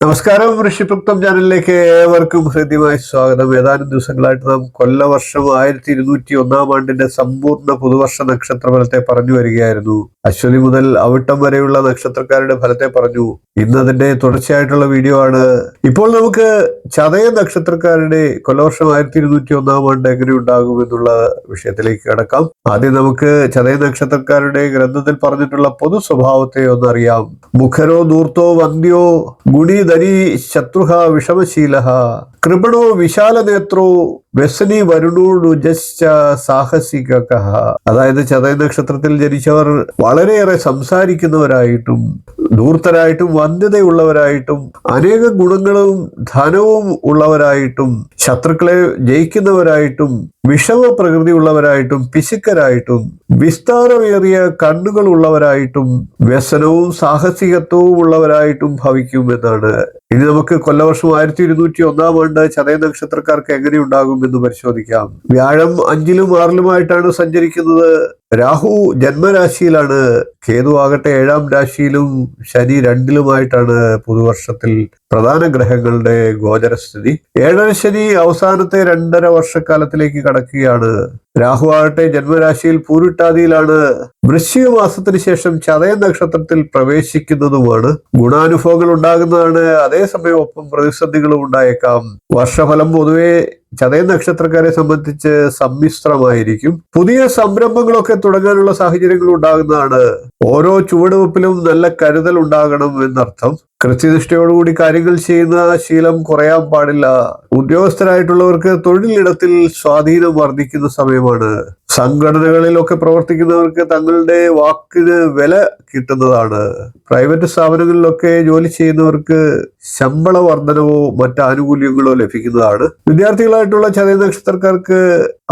നമസ്കാരം. ഋഷിപ്രക്തം ചാനലിലേക്ക് ഏവർക്കും ഹൃദ്യമായ സ്വാഗതം. ഏതാനും ദിവസങ്ങളായിട്ട് നാം കൊല്ലവർഷം 1201 സമ്പൂർണ്ണ പുതുവർഷ നക്ഷത്രഫലത്തെ പറഞ്ഞു വരികയായിരുന്നു. അശ്വതി മുതൽ അവിട്ടം വരെയുള്ള നക്ഷത്രക്കാരുടെ ഫലത്തെ പറഞ്ഞു. ഇന്ന് അതിന്റെ തുടർച്ചയായിട്ടുള്ള വീഡിയോ ആണ്. ഇപ്പോൾ നമുക്ക് ചതയ നക്ഷത്രക്കാരുടെ കൊല്ലവർഷം 1201 എങ്ങനെ ഉണ്ടാകും എന്നുള്ള വിഷയത്തിലേക്ക് കടക്കാം. ആദ്യം നമുക്ക് ചതയ നക്ഷത്രക്കാരുടെ ഗ്രന്ഥത്തിൽ പറഞ്ഞിട്ടുള്ള പൊതു സ്വഭാവത്തെ ഒന്നറിയാം. മുഖരോ ധൂർത്തോ വന്ദ്യോ ഗുണി ധരി ശത്രുഹ വിഷമശീല കൃപണോ വിശാലനേത്രോ വ്യസനി വരുണോജശ്ച സാഹസിക. അതായത് ചതയ നക്ഷത്രത്തിൽ ജനിച്ചവർ വളരെയേറെ സംസാരിക്കുന്നവരായിട്ടും ധൂർത്തരായിട്ടും വന്ധ്യതയുള്ളവരായിട്ടും അനേക ഗുണങ്ങളും ധനവും ഉള്ളവരായിട്ടും ശത്രുക്കളെ ജയിക്കുന്നവരായിട്ടും വിഷമ പ്രകൃതി ഉള്ളവരായിട്ടും പിശുക്കരായിട്ടും വിസ്താരമേറിയ കണ്ണുകൾ ഉള്ളവരായിട്ടും വ്യസനവും സാഹസികത്വവും ഉള്ളവരായിട്ടും ഭവിക്കും എന്നാണ്. ഇനി നമുക്ക് കൊല്ലവർഷം 1201 ചതയ നക്ഷത്രക്കാർക്ക് എങ്ങനെയുണ്ടാകും എന്ന് പരിശോധിക്കാം. വ്യാഴം 5ലും 6ലുമായിട്ടാണ് സഞ്ചരിക്കുന്നത്. രാഹു ജന്മരാശിയിലാണ്. കേതു ആകട്ടെ 7ാം രാശിയിലും ശനി 2ലുമായിട്ടാണ് പുതുവർഷത്തിൽ പ്രധാന ഗ്രഹങ്ങളുടെ ഗോചരസ്ഥിതി. 7ാം ശനി അവസാനത്തെ 2.5 വർഷക്കാലത്തിലേക്ക് കടക്കുകയാണ്. രാഹു ആകട്ടെ ജന്മരാശിയിൽ പൂരിട്ടാതിയിലാണ്. വൃശ്ചിക മാസത്തിന് ശേഷം ചതയ നക്ഷത്രത്തിൽ പ്രവേശിക്കുന്നതുമാണ്. ഗുണാനുഭവങ്ങൾ ഉണ്ടാകുന്നതാണ്. അതേസമയം ഒപ്പം പ്രതിസന്ധികളും ഉണ്ടായേക്കാം. വർഷഫലം പൊതുവെ ചതയ നക്ഷത്രക്കാരെ സംബന്ധിച്ച് സമ്മിശ്രമായിരിക്കും. പുതിയ സംരംഭങ്ങളൊക്കെ തുടങ്ങാനുള്ള സാഹചര്യങ്ങൾ ഉണ്ടാകുന്നതാണ്. ഓരോ ചുവടുവെപ്പിലും നല്ല കരുതൽ ഉണ്ടാകണം എന്നർത്ഥം. കൃത്യനിഷ്ഠയോടുകൂടി കാര്യങ്ങൾ ചെയ്യുന്ന ശീലം കുറയാൻ പാടില്ല. ഉദ്യോഗസ്ഥരായിട്ടുള്ളവർക്ക് തൊഴിലിടത്തിൽ സ്വാധീനം വർദ്ധിക്കുന്ന സമയമാണ്. സംഘടനകളിലൊക്കെ പ്രവർത്തിക്കുന്നവർക്ക് തങ്ങളുടെ വാക്കിന് വില കിട്ടുന്നതാണ്. പ്രൈവറ്റ് സ്ഥാപനങ്ങളിലൊക്കെ ജോലി ചെയ്യുന്നവർക്ക് ശമ്പള വർധനവോ മറ്റ് ആനുകൂല്യങ്ങളോ ലഭിക്കുന്നതാണ്. വിദ്യാർത്ഥികളായിട്ടുള്ള ചതയ നക്ഷത്രക്കാർക്ക്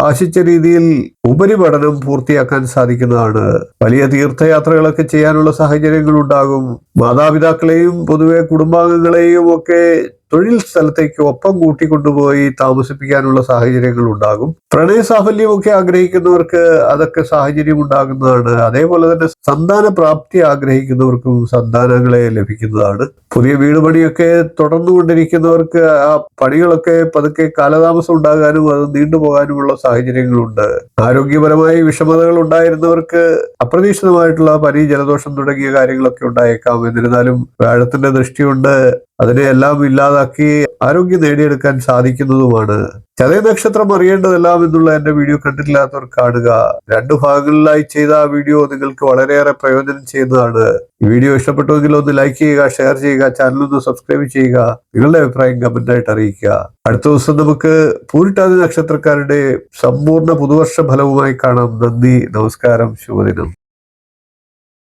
ആശിച്ച രീതിയിൽ ഉപരിപഠനം പൂർത്തിയാക്കാൻ സാധിക്കുന്നതാണ്. വലിയ തീർത്ഥയാത്രകളൊക്കെ ചെയ്യാനുള്ള സാഹചര്യങ്ങൾ ഉണ്ടാകും. മാതാപിതാക്കളെയും പൊതുവെ കുടുംബാംഗങ്ങളെയും ഒക്കെ തൊഴിൽ സ്ഥലത്തേക്ക് ഒപ്പം കൂട്ടിക്കൊണ്ടുപോയി താമസിപ്പിക്കാനുള്ള സാഹചര്യങ്ങൾ ഉണ്ടാകും. പ്രണയ സാഫല്യമൊക്കെ ആഗ്രഹിക്കുന്നവർക്ക് അതൊക്കെ സാഹചര്യം ഉണ്ടാകുന്നതാണ്. അതേപോലെ തന്നെ സന്താന പ്രാപ്തി ആഗ്രഹിക്കുന്നവർക്കും സന്താനങ്ങളെ ലഭിക്കുന്നതാണ്. പുതിയ വീട് പണിയൊക്കെ തുടർന്നുകൊണ്ടിരിക്കുന്നവർക്ക് ആ പണികളൊക്കെ പതുക്കെ കാലതാമസം ഉണ്ടാകാനും അത് നീണ്ടുപോകാനുമുള്ള സാഹചര്യങ്ങളുണ്ട്. ആരോഗ്യപരമായി വിഷമതകൾ ഉണ്ടായിരുന്നവർക്ക് അപ്രതീക്ഷിതമായിട്ടുള്ള പനി, ജലദോഷം തുടങ്ങിയ കാര്യങ്ങളൊക്കെ ഉണ്ടായേക്കാം. എന്നിരുന്നാലും വ്യാഴത്തിന്റെ ദൃഷ്ടിയുണ്ട്. അതിനെ എല്ലാം ഇല്ലാതാക്കി ആരോഗ്യം നേടിയെടുക്കാൻ സാധിക്കുന്നതുമാണ്. ചതയ നക്ഷത്രം അറിയേണ്ടതെല്ലാം എന്നുള്ള എന്റെ വീഡിയോ കണ്ടിട്ടില്ലാത്തവർ കാണുക. 2 ഭാഗങ്ങളിലായി ചെയ്ത ആ വീഡിയോ നിങ്ങൾക്ക് വളരെയേറെ പ്രയോജനം ചെയ്യുന്നതാണ്. ഈ വീഡിയോ ഇഷ്ടപ്പെട്ടുവെങ്കിൽ ഒന്ന് ലൈക്ക് ചെയ്യുക, ഷെയർ ചെയ്യുക, ചാനലൊന്ന് സബ്സ്ക്രൈബ് ചെയ്യുക. നിങ്ങളുടെ അഭിപ്രായം കമന്റായിട്ട് അറിയിക്കുക. അടുത്ത ദിവസം നമുക്ക് പൂരിട്ടാതി നക്ഷത്രക്കാരുടെ സമ്പൂർണ്ണ പുതുവർഷ ഫലവുമായി കാണാം. നന്ദി, നമസ്കാരം, ശുഭദിനം.